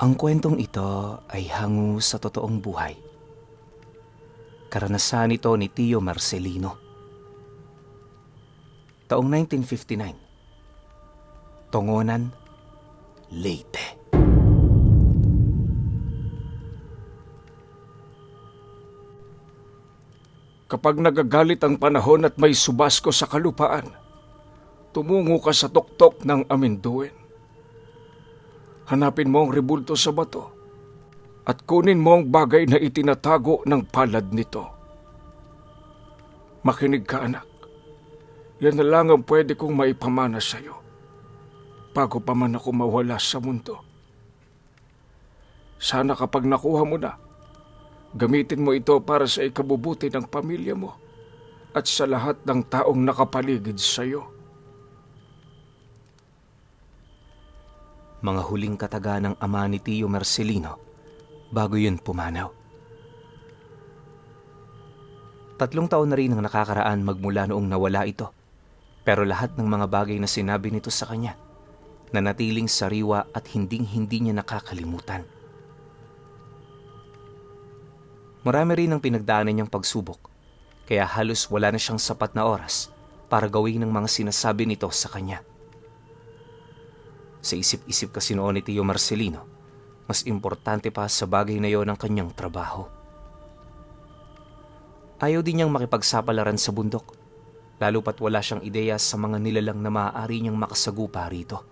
Ang kwentong ito ay hango sa totoong buhay. Karanasan ito ni Tio Marcelino. Taong 1959. Tongonan, Leyte. Kapag nagagalit ang panahon at may subasko sa kalupaan, tumungo ka sa tuktok ng Aminduin. Hanapin mo ang rebulto sa bato at kunin mo ang bagay na itinatago ng palad nito. Makinig ka, anak. Yan na lang ang pwede kong maipamana sa iyo bago pa man ako mawala sa mundo. Sana kapag nakuha mo na, gamitin mo ito para sa ikabubuti ng pamilya mo at sa lahat ng taong nakapaligid sa iyo. Mga huling kataga ng ama ni Tio Marcelino bago yun pumanaw. 3 taon na rin ang nakakaraan magmula noong nawala ito, pero lahat ng mga bagay na sinabi nito sa kanya nanatiling sariwa at hinding-hindi niya nakakalimutan. Marami rin ang pinagdaanan niyang pagsubok, kaya halos wala na siyang sapat na oras para gawin ang mga sinasabi nito sa kanya. Sa isip-isip kasi noon ni Tio Marcelino, mas importante pa sa bagay na yon ang kanyang trabaho. Ayaw din niyang makipagsapalaran sa bundok, lalo pat wala siyang ideya sa mga nilalang na maaari niyang makasagupa rito.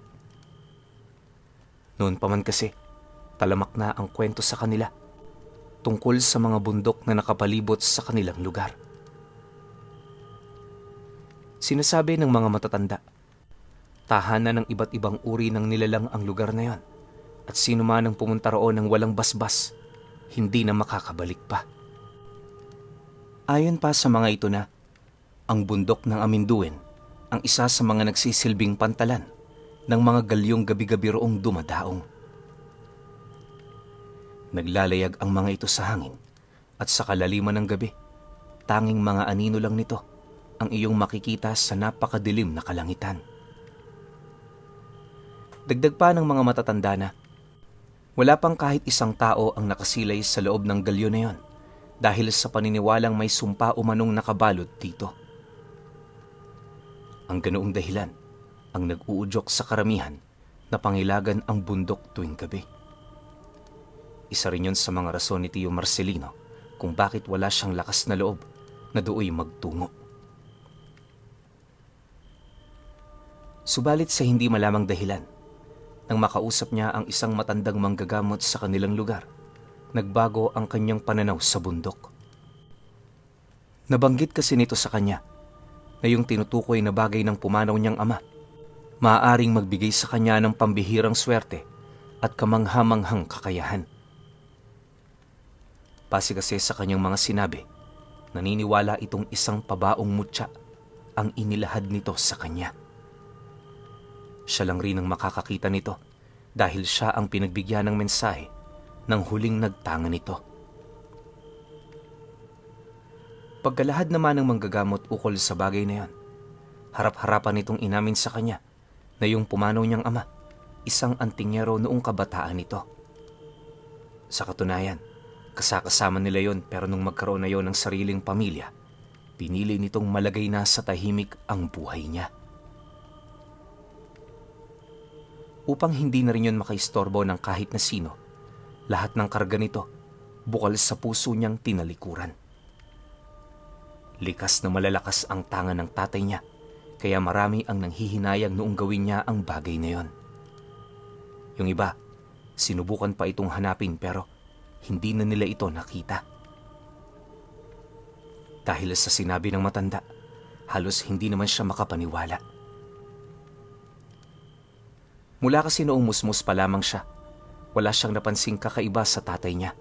Noon pa man kasi, talamak na ang kwento sa kanila tungkol sa mga bundok na nakapalibot sa kanilang lugar. Sinasabi ng mga matatanda, tahanan ng iba't ibang uri ng nilalang ang lugar na yon, at sino man ang pumunta roon ng walang basbas, hindi na makakabalik pa. Ayon pa sa mga ito na, ang bundok ng Aminduin ang isa sa mga nagsisilbing pantalan ng mga galyong gabi-gabi roong dumadaong. Naglalayag ang mga ito sa hangin at sa kalaliman ng gabi, tanging mga anino lang nito ang iyong makikita sa napakadilim na kalangitan. Dagdag pa ng mga matatanda na, wala pang kahit isang tao ang nakasilay sa loob ng galyo na yon dahil sa paniniwalang may sumpa umanong nakabalot dito. Ang ganoong dahilan ang nag-uudyok sa karamihan na pangilagan ang bundok tuwing gabi. Isa rin yon sa mga rason ni Tio Marcelino kung bakit wala siyang lakas na loob na dooy magtungo. Subalit sa hindi malamang dahilan, nang makausap niya ang isang matandang manggagamot sa kanilang lugar, nagbago ang kanyang pananaw sa bundok. Nabanggit kasi nito sa kanya na yung tinutukoy na bagay ng pumanaw niyang ama, maaaring magbigay sa kanya ng pambihirang swerte at kamangha-manghang kakayahan. Base kasi sa kanyang mga sinabi, naniniwala itong isang pabaong mutya ang inilahad nito sa kanya. Siya lang rin ang makakakita nito dahil siya ang pinagbigyan ng mensahe ng huling nagtanga nito. Pagkalahad naman ng manggagamot ukol sa bagay na yon, harap-harapan itong inamin sa kanya na yung pumanaw niyang ama, isang antingero noong kabataan nito. Sa katunayan, kasakasama nila yon pero nung magkaroon na yon ng sariling pamilya, pinili nitong malagay na sa tahimik ang buhay niya. Upang hindi na rin yun makaistorbo ng kahit na sino, lahat ng karga nito bukal sa puso niyang tinalikuran. Likas na malalakas ang tanga ng tatay niya, kaya marami ang nanghihinayang noong gawin niya ang bagay na yon. Yung iba, sinubukan pa itong hanapin pero hindi na nila ito nakita. Dahil sa sinabi ng matanda, halos hindi naman siya makapaniwala. Mula kasi noong musmus pa lamang siya, wala siyang napansing kakaiba sa tatay niya.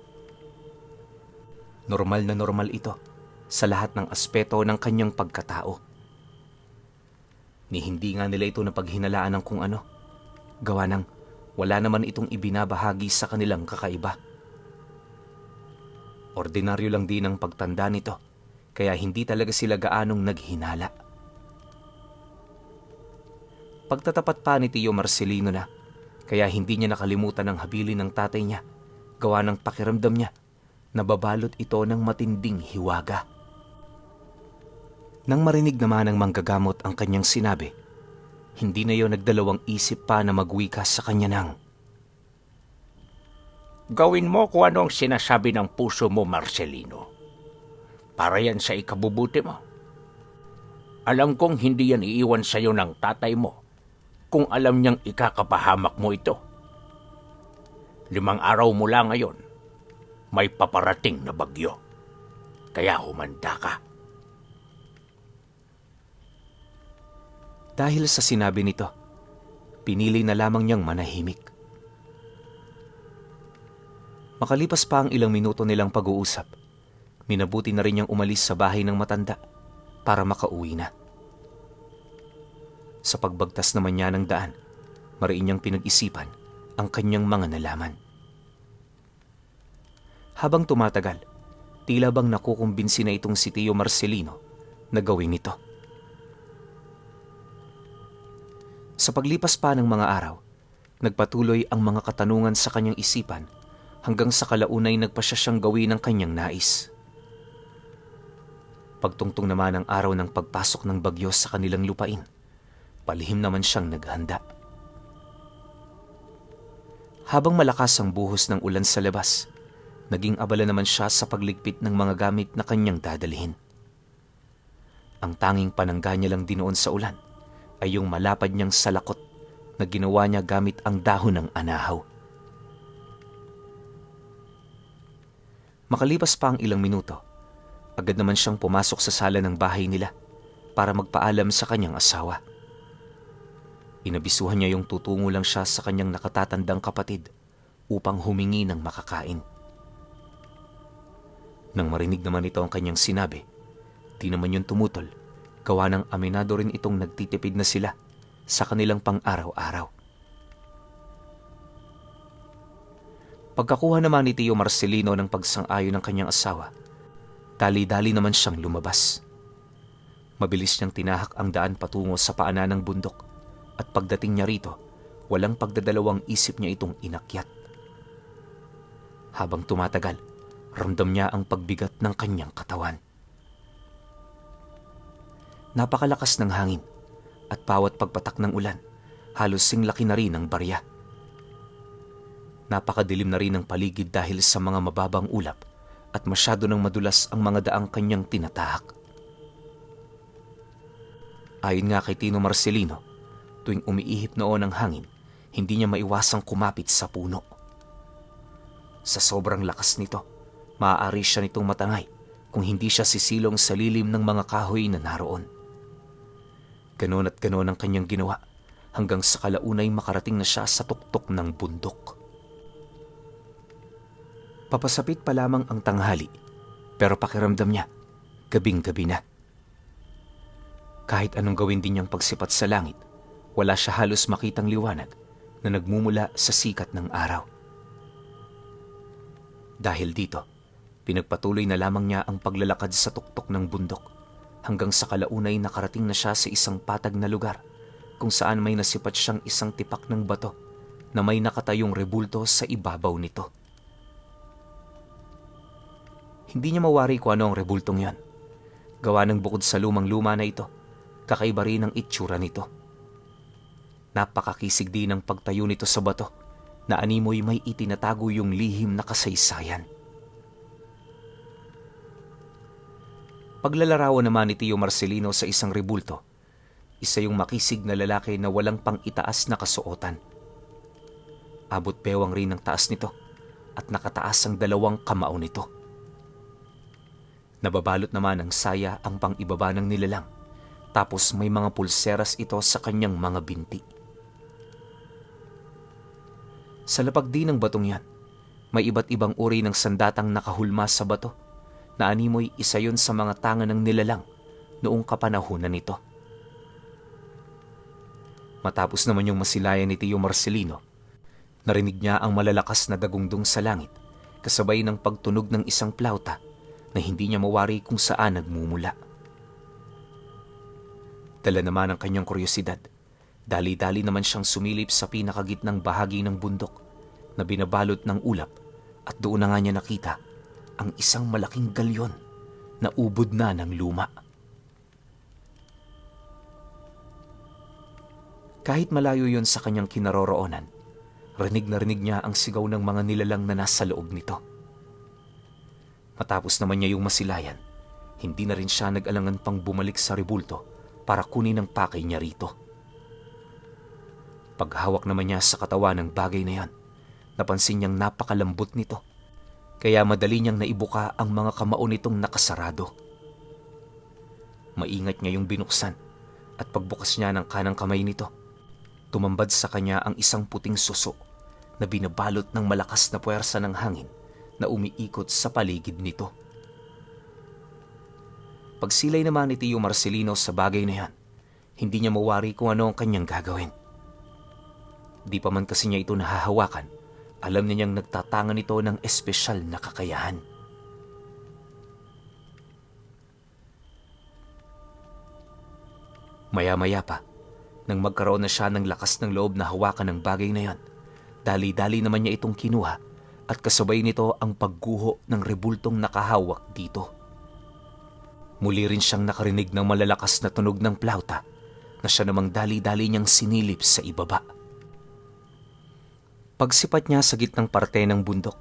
Normal na normal ito sa lahat ng aspeto ng kanyang pagkatao. Ni hindi nga nila ito napaghinalaan ng kung ano, gawa ng wala naman itong ibinabahagi sa kanilang kakaiba. Ordinaryo lang din ang pagtanda nito, kaya hindi talaga sila gaanong naghinala. Pagtatapat pa ni Tio Marcelino na Kaya hindi niya nakalimutan ang habilin ng tatay niya, gawa ng pakiramdam niya, nababalot ito ng matinding hiwaga. Nang marinig naman ng manggagamot ang kanyang sinabi, hindi na yun nagdalawang isip pa na magwika sa kanya ng, Gawin mo kung ano ang sinasabi ng puso mo, Marcelino. Para yan sa ikabubuti mo. Alam kong hindi yan iiwan sa'yo ng tatay mo kung alam niyang ikakapahamak mo ito. 5 araw mula ngayon, may paparating na bagyo. Kaya humanda ka. dahil sa sinabi nito, pinili na lamang niyang manahimik. Makalipas pa ang ilang minuto nilang pag-uusap, minabuti na rin niyang umalis sa bahay ng matanda para makauwi na. Sa pagbagtas naman niya ng daan, mariin niyang pinag-isipan ang kanyang mga nalaman. Habang tumatagal, tila bang nakukumbinsi na itong si Tio Marcelino na gawin ito. Sa paglipas pa ng mga araw, nagpatuloy ang mga katanungan sa kanyang isipan hanggang sa kalaunay nagpasya siyang gawin ang kanyang nais. Pagtungtong naman ang araw ng pagpasok ng bagyo sa kanilang lupain, palihim naman siyang naghanda. Habang malakas ang buhos ng ulan sa labas, naging abala naman siya sa pagligpit ng mga gamit na kanyang dadalhin. Ang tanging panangga niya lang dinoon sa ulan ay yung malapad niyang salakot na ginawa niya gamit ang dahon ng anahaw. Makalipas pa ang ilang minuto, agad naman siyang pumasok sa sala ng bahay nila para magpaalam sa kanyang asawa. Inabisuhan niya yung tutungo lang siya sa kanyang nakatatandang kapatid upang humingi ng makakain. Nang marinig naman ito ang kanyang sinabi, di naman yun tumutol, gawa ng aminado rin itong nagtitipid na sila sa kanilang pang-araw-araw. Pagkakuha naman ni Tio Marcelino ng pagsang-ayon ng kanyang asawa, dali-dali naman siyang lumabas. Mabilis niyang tinahak ang daan patungo sa paanan ng bundok at pagdating niya rito, walang pagdadalawang isip niya itong inakyat. Habang tumatagal, ramdam niya ang pagbigat ng kanyang katawan. Napakalakas ng hangin at bawat pagpatak ng ulan, halos singlaki na rin ang barya. Napakadilim na rin ang paligid dahil sa mga mababang ulap at masyado nang madulas ang mga daang kanyang tinatahak. Ayon nga kay Tino Marcelino, tuwing umiihip noon ang hangin, hindi niya maiwasang kumapit sa puno. Sa sobrang lakas nito, maaari siya nitong matangay kung hindi siya sisilong sa lilim ng mga kahoy na naroon. Ganon at ganon ang kanyang ginawa hanggang sa kalaunay makarating na siya sa tuktok ng bundok. Papasapit pa lamang ang tanghali, pero pakiramdam niya, gabing-gabi na. Kahit anong gawin din niyang pagsipat sa langit, wala siya halos makitang liwanag na nagmumula sa sikat ng araw. Dahil dito, pinagpatuloy na lamang niya ang paglalakad sa tuktok ng bundok hanggang sa kalaunay nakarating na siya sa isang patag na lugar kung saan may nasipat siyang isang tipak ng bato na may nakatayong rebulto sa ibabaw nito. Hindi niya mawari kung ano ang rebultong yon. Gawa ng bukod sa lumang-luma na ito, kakaiba rin ang itsura nito. Napakakisig din ang pagtayo nito sa bato na animoy may itinatago yung lihim na kasaysayan. Paglalarawan naman ni Tio Marcelino sa isang rebulto, isa yung makisig na lalaki na walang pang-itaas na kasuotan. Abot bewang rin ang taas nito at nakataas ang 2 kamao nito. Nababalot naman ng saya ang pang-ibaba ng nilalang, tapos may mga pulseras ito sa kanyang mga binti. Sa lapag din ng batong yan, may iba't ibang uri ng sandatang nakahulma sa bato na animoy isa yon sa mga tangan ng nilalang noong kapanahunan nito. Matapos naman yung masilayan ni Tio Marcelino, narinig niya ang malalakas na dagungdong sa langit kasabay ng pagtunog ng isang plauta na hindi niya mawari kung saan nagmumula. Dala naman ang kanyang kuryosidad, Dali-dali naman siyang sumilip sa pinakagitnang bahagi ng bundok na binabalot ng ulap at doon na nga niya nakita ang isang malaking galyon na ubod na ng luma. Kahit malayo yon sa kanyang kinaroroonan, rinig na rinig niya ang sigaw ng mga nilalang na nasa loob nito. Matapos naman niya yung masilayan, hindi na rin siya nag-alangan pang bumalik sa rebulto para kunin ang pakay niya rito. Paghawak naman niya sa katawan ng bagay na yan, napansin niyang napakalambot nito, kaya madali niyang naibuka ang mga kamao nitong nakasarado. Maingat niya yung binuksan at pagbukas niya ng kanang kamay nito, tumambad sa kanya ang isang puting suso na binabalot ng malakas na puwersa ng hangin na umiikot sa paligid nito. Pagsilay naman ni Tio Marcelino sa bagay na yan, hindi niya mawari kung ano ang kanyang gagawin. Di pa man kasi niya ito nahahawakan, alam niyang nagtatangan ito ng espesyal na kakayahan. Maya-maya pa, nang magkaroon na siya ng lakas ng loob na hawakan ng bagay na yon, dali-dali naman niya itong kinuha at kasabay nito ang pagguho ng rebultong nakahawak dito. Muli rin siyang nakarinig ng malalakas na tunog ng plauta na siya namang dali-dali niyang sinilip sa ibaba. Pagsipat niya sa gitnang parte ng bundok,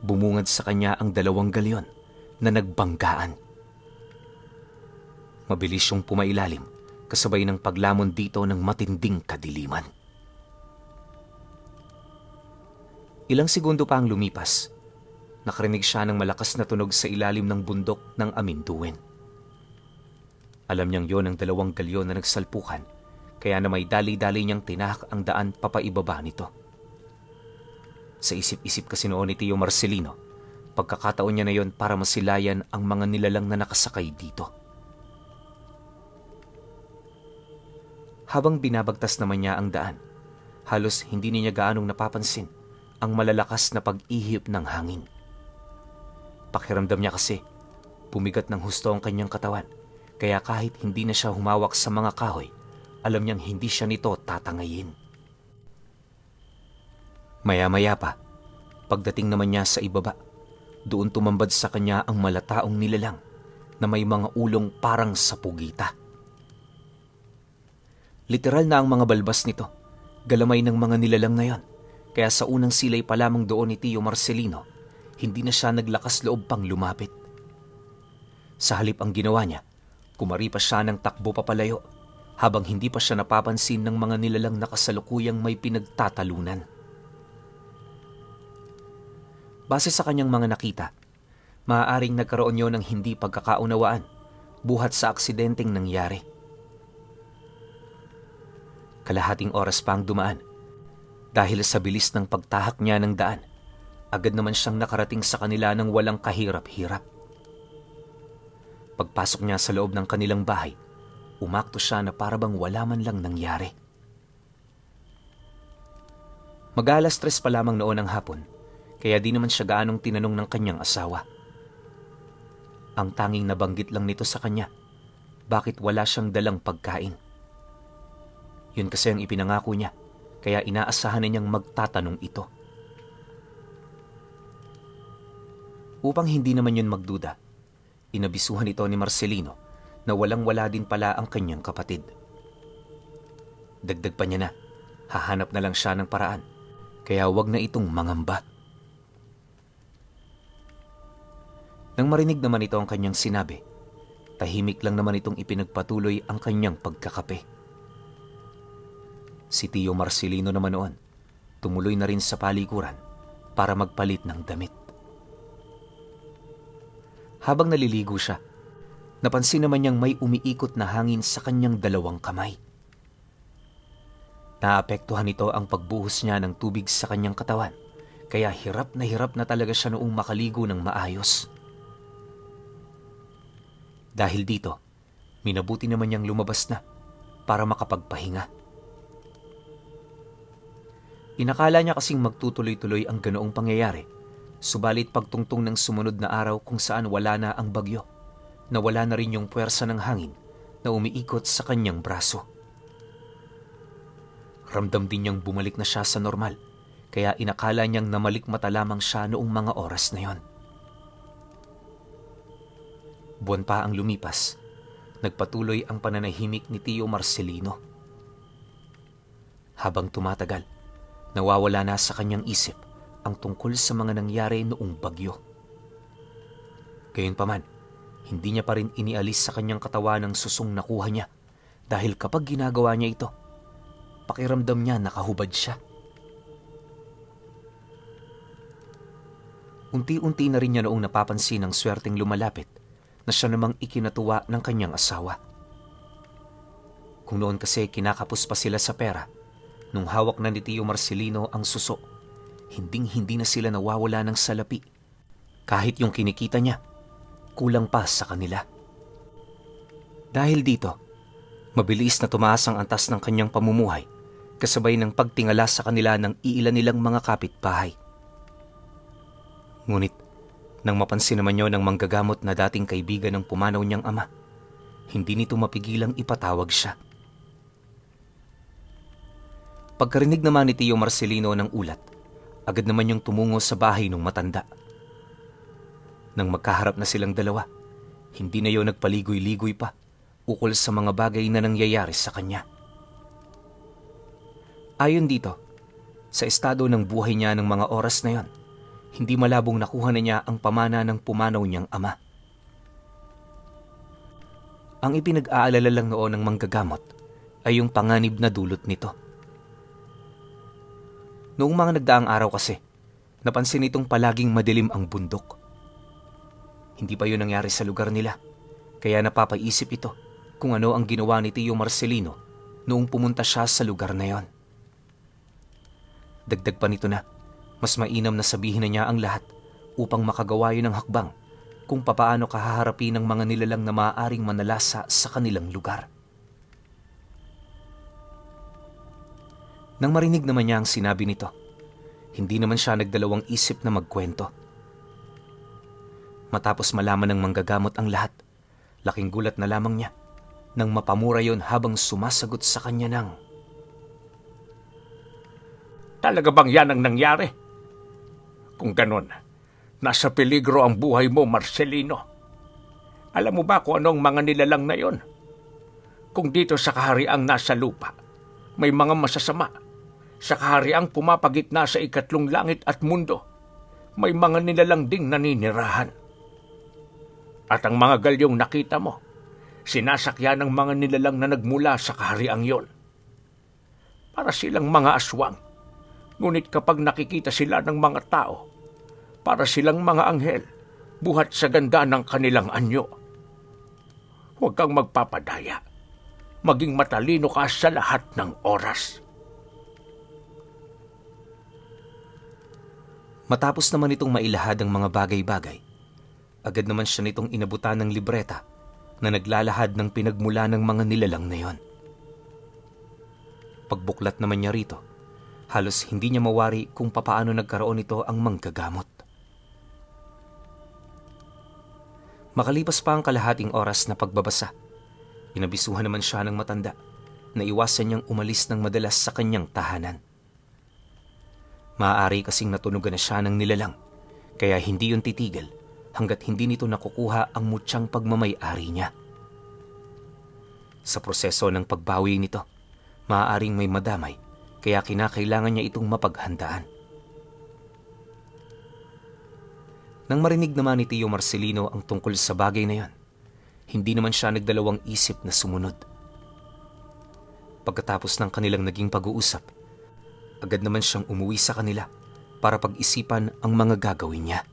bumungad sa kanya ang 2 galyon na nagbanggaan. Mabilis siyang pumailalim kasabay ng paglamon dito ng matinding kadiliman. Ilang segundo pa ang lumipas, nakarinig siya ng malakas na tunog sa ilalim ng bundok ng amintuin. Alam niyang yon ang 2 galyon na nagsalpukan, kaya na may dali-dali niyang tinahak ang daan papaibaba nito. Sa isip-isip kasi noon ni Tio Marcelino, pagkakataon niya na yon para masilayan ang mga nilalang na nakasakay dito. Habang binabagtas naman niya ang daan, halos hindi niya gaanong napapansin ang malalakas na pag-ihip ng hangin. Pakiramdam niya kasi, bumigat ng husto ang kanyang katawan, kaya kahit hindi na siya humawak sa mga kahoy, alam niyang hindi siya nito tatangayin. Maya-maya pa, pagdating naman niya sa ibaba, doon tumambad sa kanya ang malataong nilalang na may mga ulong parang sa pugita. Literal na ang mga balbas nito, galamay ng mga nilalang na yon, kaya sa unang silay pa lamang doon ni Tio Marcelino, hindi na siya naglakas loob pang lumapit. Sa halip ang ginawa niya, kumari pa siya ng takbo papalayo, habang hindi pa siya napapansin ng mga nilalang na kasalukuyang may pinagtatalunan. Base sa kanyang mga nakita, maaaring nagkaroon yun ng hindi pagkakaunawaan buhat sa aksidenteng nangyari. Kalahating oras pa ang dumaan. Dahil sa bilis ng pagtahak niya ng daan, agad naman siyang nakarating sa kanila ng walang kahirap-hirap. Pagpasok niya sa loob ng kanilang bahay, umakto siya na parabang wala man lang nangyari. Mag-alas 3 pa lamang noon ang hapon, kaya di naman siya gaanong tinanong ng kanyang asawa. Ang tanging nabanggit lang nito sa kanya, bakit wala siyang dalang pagkain. Yun kasi ang ipinangako niya, kaya inaasahan na niyang magtatanong ito. Upang hindi naman yun magduda, inabisuhan ito ni Marcelino na walang-wala din pala ang kanyang kapatid. Dagdag pa niya na, hahanap na lang siya ng paraan, kaya wag na itong mangamba. Nang marinig naman ito ang kanyang sinabi, tahimik lang naman itong ipinagpatuloy ang kanyang pagkakape. Si Tio Marcelino naman noon, tumuloy na rin sa palikuran para magpalit ng damit. Habang naliligo siya, napansin naman niyang may umiikot na hangin sa kanyang 2 kamay. Naapektuhan nito ang pagbuhos niya ng tubig sa kanyang katawan, kaya hirap na talaga siya noong makaligo ng maayos. Dahil dito, minabuti naman niyang lumabas na para makapagpahinga. Inakala niya kasing magtutuloy-tuloy ang ganoong pangyayari, subalit pagtungtong ng sumunod na araw kung saan wala na ang bagyo, nawala na rin yung puwersa ng hangin na umiikot sa kanyang braso. Ramdam din niyang bumalik na siya sa normal, kaya inakala niyang namalikmata lamang siya noong mga oras na yon. Buwan pa ang lumipas, nagpatuloy ang pananahimik ni Tio Marcelino. Habang tumatagal, nawawala na sa kanyang isip ang tungkol sa mga nangyari noong bagyo. Gayunpaman, hindi niya pa rin inialis sa kanyang katawan ang susong nakuha niya dahil kapag ginagawa niya ito, pakiramdam niya nakahubad siya. Unti-unti na rin niya noong napapansin ang swerteng lumalapit na siya namang ikinatuwa ng kanyang asawa. Kung noon kasi kinakapos pa sila sa pera, nung hawak na ni Tio Marcelino ang suso, hinding-hindi na sila nawawala ng salapi. Kahit yung kinikita niya, kulang pa sa kanila. Dahil dito, mabilis na tumaas ang antas ng kanyang pamumuhay, kasabay ng pagtingala sa kanila ng iilan nilang mga kapitbahay. Ngunit, nang mapansin naman niyo ng manggagamot na dating kaibigan ng pumanaw niyang ama, hindi nito mapigilang ipatawag siya. Pagkarinig naman ni Tio Marcelino ng ulat, agad naman niyang tumungo sa bahay ng matanda. Nang magkaharap na silang dalawa, hindi na yun nagpaligoy-ligoy pa ukol sa mga bagay na nangyayari sa kanya. Ayon dito, sa estado ng buhay niya ng mga oras na yon, hindi malabong nakuha na niya ang pamana ng pumanaw niyang ama. Ang ipinag-aalala lang noon ng manggagamot ay yung panganib na dulot nito. Noong mga nagdaang araw kasi, napansin nitong palaging madilim ang bundok. Hindi pa yun nangyari sa lugar nila, kaya napapaisip ito kung ano ang ginawa ni Tio Marcelino noong pumunta siya sa lugar na yon. Dagdag pa nito na, mas mainam na sabihin na niya ang lahat upang makagawa yun ng hakbang kung papaano kahaharapin ng mga nilalang na maaaring manalasa sa kanilang lugar. Nang marinig naman niya ang sinabi nito, hindi naman siya nagdalawang isip na magkwento. Matapos malaman ng manggagamot ang lahat, laking gulat na lamang niya nang mapamura yon habang sumasagot sa kanya ng, Talaga bang yan ang nangyari? Kung ganon, nasa peligro ang buhay mo, Marcelino. Alam mo ba kung anong mga nilalang na yon? Kung dito sa kahariang nasa lupa, may mga masasama. Sa kahariang pumapagitna sa ikatlong langit at mundo, may mga nilalang ding naninirahan. At ang mga galyong nakita mo, sinasakyan ng mga nilalang na nagmula sa kahariang yon. Para silang mga aswang, ngunit kapag nakikita sila ng mga tao, para silang mga anghel, buhat sa ganda ng kanilang anyo. Huwag kang magpapadaya. Maging matalino ka sa lahat ng oras. Matapos naman itong mailahad ang mga bagay-bagay, agad naman siya nitong inabutan ng libreta na naglalahad ng pinagmula ng mga nilalang na yon. Pagbuklat naman niya rito, halos hindi niya mawari kung papaano nagkaroon ito ang manggagamot. Makalipas pa ang kalahating oras na pagbabasa, inabisuhan naman siya ng matanda na iwasan niyang umalis ng madalas sa kanyang tahanan. Maaari kasing natunugan na siya ng nilalang, kaya hindi yun titigil hanggat hindi nito nakukuha ang mutyang pagmamay-ari niya. Sa proseso ng pagbawi nito, maaaring may madamay, kaya kinakailangan niya itong mapaghandaan. Nang marinig naman ni Tio Marcelino ang tungkol sa bagay na yon, hindi naman siya nagdalawang isip na sumunod. Pagkatapos ng kanilang naging pag-uusap, agad naman siyang umuwi sa kanila para pag-isipan ang mga gagawin niya.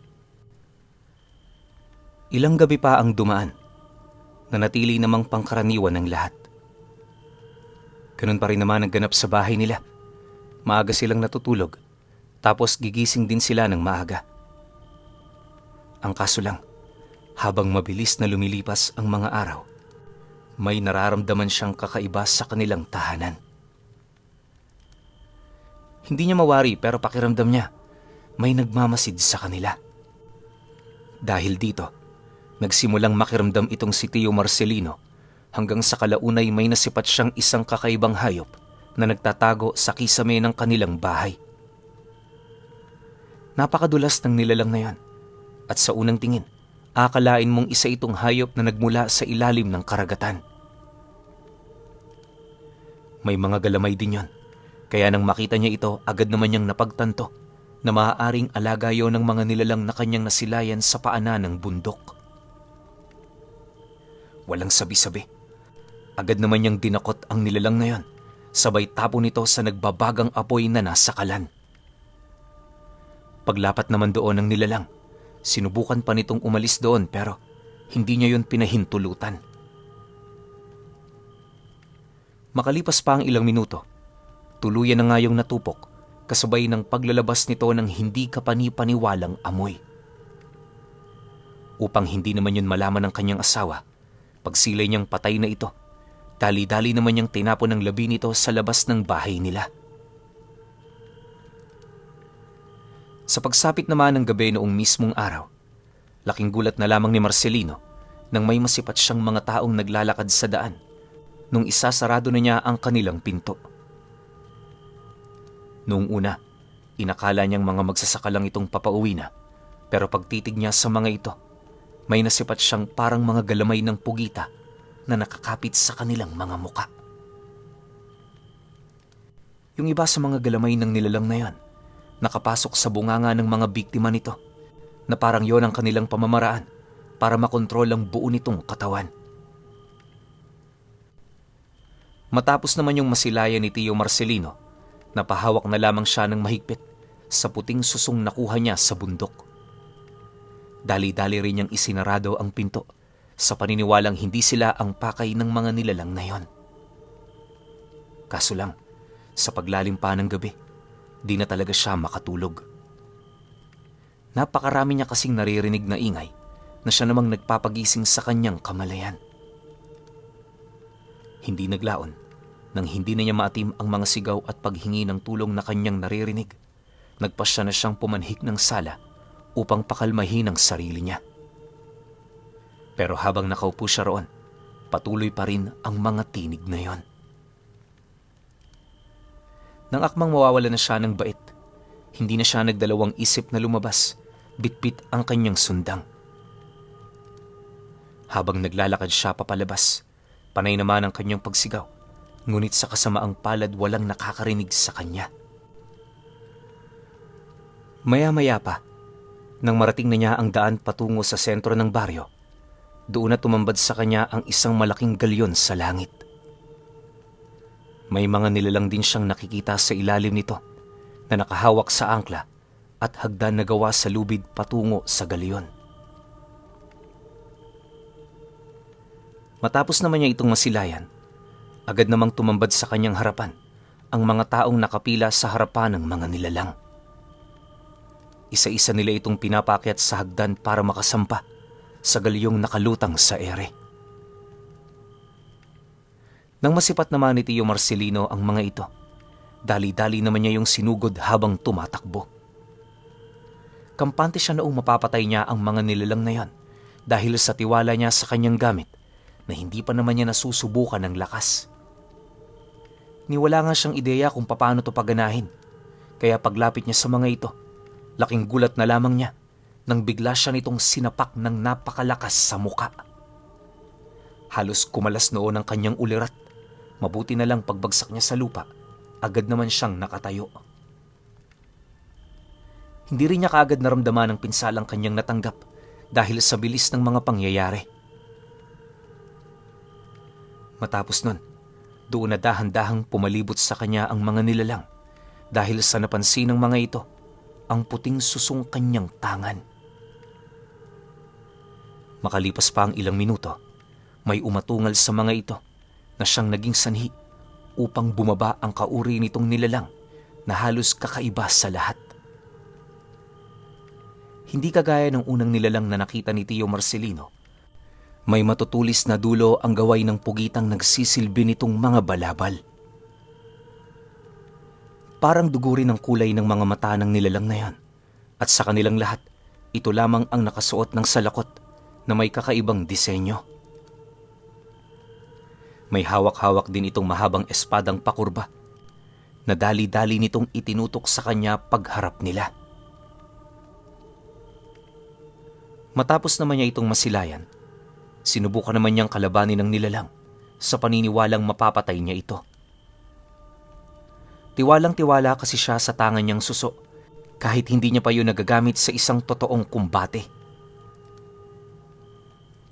Ilang gabi pa ang dumaan, nanatili namang pangkaraniwan ng lahat. Ganun pa rin naman ang ganap sa bahay nila. Maaga silang natutulog, tapos gigising din sila ng maaga. Ang kaso lang, habang mabilis na lumilipas ang mga araw, may nararamdaman siyang kakaiba sa kanilang tahanan. Hindi niya mawari pero pakiramdam niya, may nagmamasid sa kanila. Dahil dito, nagsimulang makiramdam itong si Tio Marcelino hanggang sa kalaunay may nasipat siyang isang kakaibang hayop na nagtatago sa kisame ng kanilang bahay. Napakadulas ng nilalang na yan at sa unang tingin, akalain mong isa itong hayop na nagmula sa ilalim ng karagatan. May mga galamay din yon, kaya nang makita niya ito, agad naman niyang napagtanto na maaaring alaga yon ng mga nilalang na kanyang nasilayan sa paanan ng bundok. Walang sabi-sabi. Agad naman niyang dinakot ang nilalang na yon, sabay tapo nito sa nagbabagang apoy na nasa kalan. Paglapat naman doon ng nilalang, sinubukan pa nitong umalis doon pero hindi niya yun pinahintulutan. Makalipas pa ang ilang minuto, tuluyan na nga yung natupok kasabay ng paglalabas nito ng hindi kapani-paniwalang amoy. Upang hindi naman yun malaman ng kanyang asawa, pagsilay niyang patay na ito, dali-dali naman niyang tinapon ng labi nito sa labas ng bahay nila. Sa pagsapit naman ng gabi noong mismong araw, laking gulat na lamang ni Marcelino nang may masipat siyang mga taong naglalakad sa daan nung isasarado na niya ang kanilang pinto. Noong una, inakala niyang mga magsasaka lang itong papauwi na, pero pagtitig niya sa mga ito, may nasipat siyang parang mga galamay ng pugita na nakakapit sa kanilang mga muka. Yung iba sa mga galamay ng nilalang na yan, nakapasok sa bunganga ng mga biktima nito na parang yon ang kanilang pamamaraan para makontrol ang buo nitong katawan. Matapos naman yung masilayan ni Tio Marcelino, napahawak na lamang siya ng mahigpit sa puting susong nakuha niya sa bundok. Dali-dali rin niyang isinarado ang pinto sa paniniwalang hindi sila ang pakay ng mga nilalang na yon. Kaso lang, sa paglalim pa ng gabi, di na talaga siya makatulog. Napakarami niya kasing naririnig na ingay na siya namang nagpapagising sa kanyang kamalayan. Hindi naglaon nang hindi na niya maatim ang mga sigaw at paghingi ng tulong na kanyang naririnig. Nagpasya na siyang pumanhik ng sala upang pakalmahin ang sarili niya. Pero habang nakaupo siya roon, patuloy pa rin ang mga tinig na yon. Nang akmang mawawala na siya ng bait, hindi na siya nagdalawang isip na lumabas, bitbit ang kanyang sundang. Habang naglalakad siya papalabas, panay naman ang kanyang pagsigaw, ngunit sa kasamaang palad walang nakakarinig sa kanya. Maya-maya pa, nang marating na niya ang daan patungo sa sentro ng baryo, doon na tumambad sa kanya ang isang malaking galyon sa langit. May mga nilalang din siyang nakikita sa ilalim nito na nakahawak sa angkla at hagdan na gawa sa lubid patungo sa galyon. Matapos naman niya itong masilayan, agad namang tumambad sa kanyang harapan ang mga taong nakapila sa harapan ng mga nilalang. Isa-isa nila itong pinapakyat sa hagdan para makasampa sa galyong nakalutang sa ere. Nang masipat naman ni Tio Marcelino ang mga ito, dali-dali naman niya yung sinugod habang tumatakbo. Kampante siya noong mapapatay niya ang mga nilalang na yan dahil sa tiwala niya sa kanyang gamit na hindi pa naman niya nasusubukan ng lakas. Niwala nga siyang ideya kung paano to paganahin, kaya paglapit niya sa mga ito, laking gulat na lamang niya nang bigla siya nitong sinapak ng napakalakas sa muka. Halos kumalas noon ang kanyang ulirat. Mabuti na lang pagbagsak niya sa lupa, agad naman siyang nakatayo. Hindi rin niya kaagad naramdaman ang pinsalang kanyang natanggap dahil sa bilis ng mga pangyayari. Matapos nun, doon na dahan-dahang pumalibot sa kanya ang mga nilalang dahil sa napansin ng mga ito ang puting susong kanyang tangan. Makalipas pa ang ilang minuto, may umatungal sa mga ito na siyang naging sanhi upang bumaba ang kauri nitong nilalang na halos kakaiba sa lahat. Hindi kagaya ng unang nilalang na nakita ni Tio Marcelino, may matutulis na dulo ang gaway ng pugitang nagsisilbi nitong mga balabal. Parang dugo rin ang kulay ng mga mata ng nilalang na yan, at sa kanilang lahat, ito lamang ang nakasuot ng salakot na may kakaibang disenyo. May hawak-hawak din itong mahabang espadang pakurba na dali-dali nitong itinutok sa kanya pagharap nila. Matapos naman niya itong masilayan, sinubukan naman niyang kalabanin ng nilalang sa paniniwalang mapapatay niya ito. Tiwalang-tiwala kasi siya sa tangan niyang suso kahit hindi niya pa yun nagagamit sa isang totoong kumbate.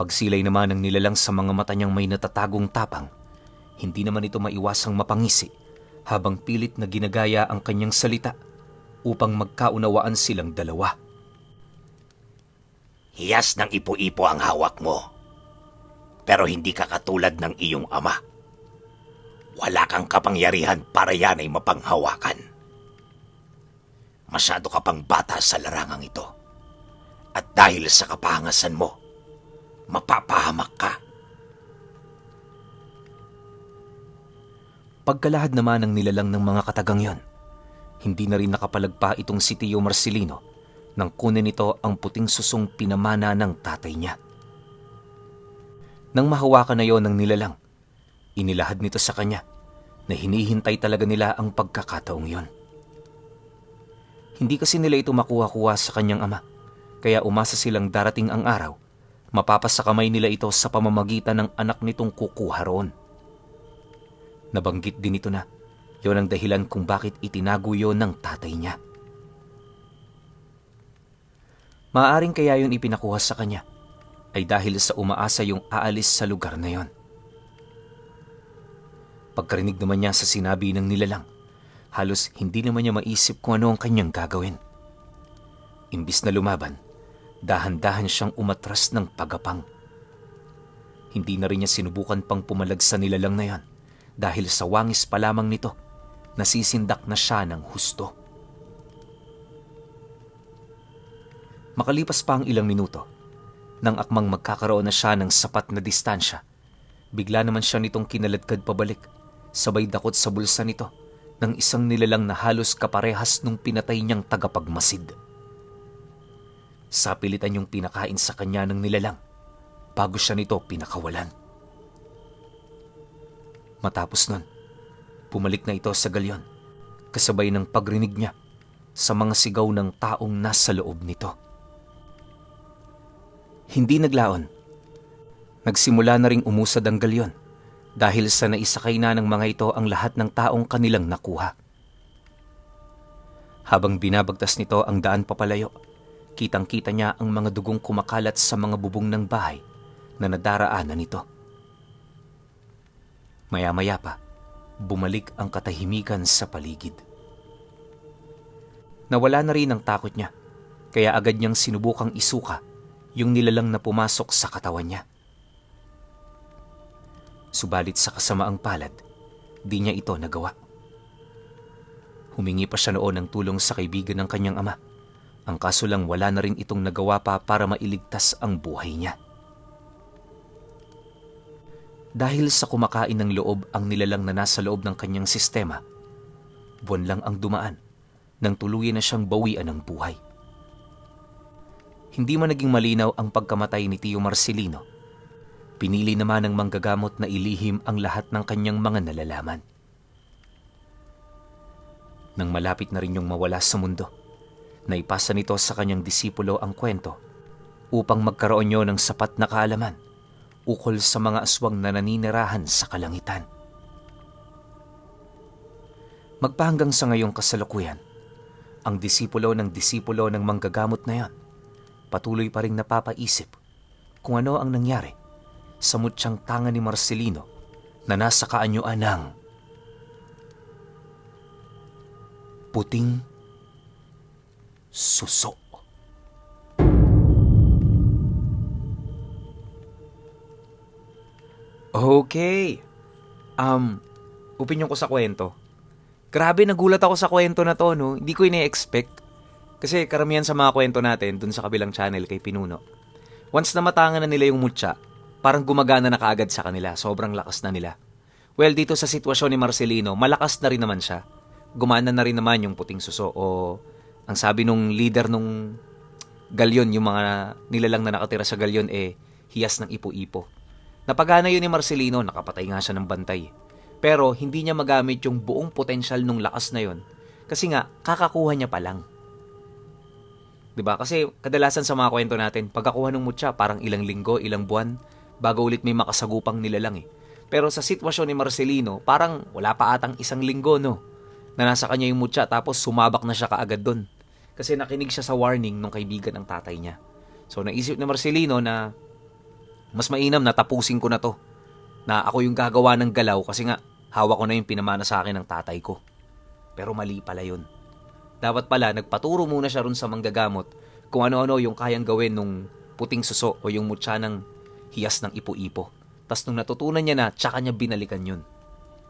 Pagsilay naman ng nilalang sa mga mata niyang may natatagong tapang, hindi naman ito maiwasang mapangisi habang pilit na ginagaya ang kanyang salita upang magkaunawaan silang dalawa. Hiyas ng ipo-ipo ang hawak mo. Pero hindi ka katulad ng iyong ama. Wala kang kapangyarihan para yan ay mapanghawakan. Masyado ka pang bata sa larangang ito. At dahil sa kapahangasan mo, mapapahamak ka. Pagkalahad naman ng nilalang ng mga katagang yon, hindi na rin nakapalagpa itong si Tio Marcelino nang kunin nito ang puting susong pinamana ng tatay niya. Nang mahawakan na yon ng nilalang, inilahad nito sa kanya na hinihintay talaga nila ang pagkakataong yon. Hindi kasi nila ito makuha-kuha sa kanyang ama, kaya umasa silang darating ang araw, mapapasakamay nila ito sa pamamagitan ng anak nitong kukuha roon. Nabanggit din ito na yon ang dahilan kung bakit itinago yon ng tatay niya. Maaaring kaya yun ipinakuha sa kanya ay dahil sa umaasa yung aalis sa lugar na yon. Pagkarinig naman niya sa sinabi ng nilalang, halos hindi naman niya maisip kung ano ang kanyang gagawin. Imbis na lumaban, dahan-dahan siyang umatras ng pagapang. Hindi na rin niya sinubukan pang pumalag sa nilalang na yon dahil sa wangis pa lamang nito, nasisindak na siya ng husto. Makalipas pa ang ilang minuto, nang akmang magkakaroon na siya ng sapat na distansya, bigla naman siya nitong kinaladkad pabalik, sabay dakot sa bulsa nito ng isang nilalang na halos kaparehas nung pinatay niyang tagapagmasid. Sapilitan yung pinakain sa kanya ng nilalang bago siya nito pinakawalan. Matapos nun, bumalik na ito sa galyon, kasabay ng pagrinig niya sa mga sigaw ng taong nasa loob nito. Hindi naglaon. Nagsimula na ring umusad ang galyon dahil sa naisakay na ng mga ito ang lahat ng taong kanilang nakuha. Habang binabagtas nito ang daan papalayo, kitang-kita niya ang mga dugong kumakalat sa mga bubong ng bahay na nadaraanan nito. Maya-maya pa, bumalik ang katahimikan sa paligid. Nawala na rin ang takot niya, kaya agad niyang sinubukang isuka yung nilalang na pumasok sa katawan niya. Subalit sa kasamaang palad, di niya ito nagawa. Humingi pa siya noon ng tulong sa kaibigan ng kanyang ama. Ang kaso lang wala na rin itong nagawa pa para mailigtas ang buhay niya. Dahil sa kumakain ng loob ang nilalang na nasa loob ng kanyang sistema, buwan lang ang dumaan nang tuluyan na siyang bawian ng buhay. Hindi man naging malinaw ang pagkamatay ni Tio Marcelino, pinili naman ng manggagamot na ilihim ang lahat ng kanyang mga nalalaman. Nang malapit na rin yung mawala sa mundo, naipasa nito sa kanyang disipulo ang kwento upang magkaroon niyo ng sapat na kaalaman ukol sa mga aswang na naninirahan sa kalangitan. Magpahanggang sa ngayong kasalukuyan, ang disipulo ng manggagamot na yon patuloy pa ring napapaisip kung ano ang nangyari sa mutsyang tanga ni Marcelino na nasa kaanyuan ng puting suso. Okay. Opinyon ko sa kwento. Grabe, nagulat ako sa kwento na to, no? Hindi ko ine-expect. Kasi karamihan sa mga kwento natin dun sa kabilang channel kay Pinuno, once na matangan na nila yung mutya, parang gumagana na kaagad sa kanila. Sobrang lakas na nila. Well, dito sa sitwasyon ni Marcelino, malakas na rin naman siya. Gumana na rin naman yung puting suso o ang sabi nung leader nung galyon, yung mga nilalang na nakatira sa galyon hiyas ng ipo-ipo. Napagana yun ni Marcelino, nakapatay nga siya ng bantay. Pero hindi niya magamit yung buong potensyal nung lakas na yon. Kasi nga, kakakuha niya pa lang. 'Di ba? Kasi kadalasan sa mga kwento natin, pagkakuha ng mutya, parang ilang linggo, ilang buwan, bago ulit may makasagupang nilalang eh. Pero sa sitwasyon ni Marcelino, parang wala pa atang isang linggo, no? Na nasa kanya yung mutya, tapos sumabak na siya kaagad doon. Kasi nakinig siya sa warning ng kaibigan ng tatay niya. So naisip ni Marcelino na mas mainam na tapusin ko na to. Na ako yung gagawa ng galaw kasi nga hawak ko na yung pinamana sa akin ng tatay ko. Pero mali pala yun. Dapat pala nagpaturo muna siya ron sa manggagamot kung ano-ano yung kayang gawin nung puting suso o yung mutya ng hiyas ng ipo-ipo. Tapos nung natutunan niya na, tsaka niya binalikan yun.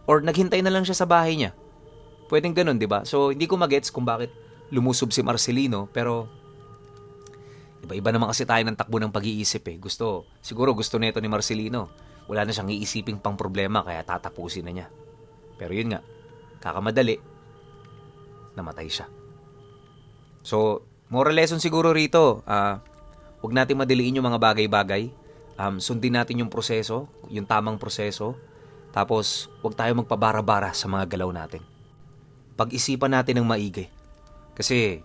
Or naghintay na lang siya sa bahay niya. Pwedeng ganun, di ba? So hindi ko magets kung bakit lumusob si Marcelino, pero iba-iba naman kasi tayo ng takbo ng pag-iisip eh. Siguro gusto nito ni Marcelino. Wala na siyang iisiping pang problema kaya tatapusin na niya. Pero yun nga, kakamadali, namatay siya. So, moral lesson siguro rito, huwag natin madaliin yung mga bagay-bagay. Sundin natin yung proseso, yung tamang proseso. Tapos, huwag tayo magpabara-bara sa mga galaw natin. Pag-isipan natin ng maigi. Kasi,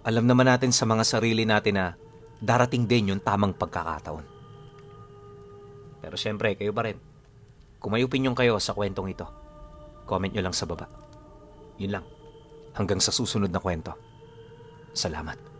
alam naman natin sa mga sarili natin na darating din yung tamang pagkakataon. Pero syempre, kayo pa rin. Kung may opinion kayo sa kwentong ito, comment nyo lang sa baba. Yun lang. Hanggang sa susunod na kwento. Salamat.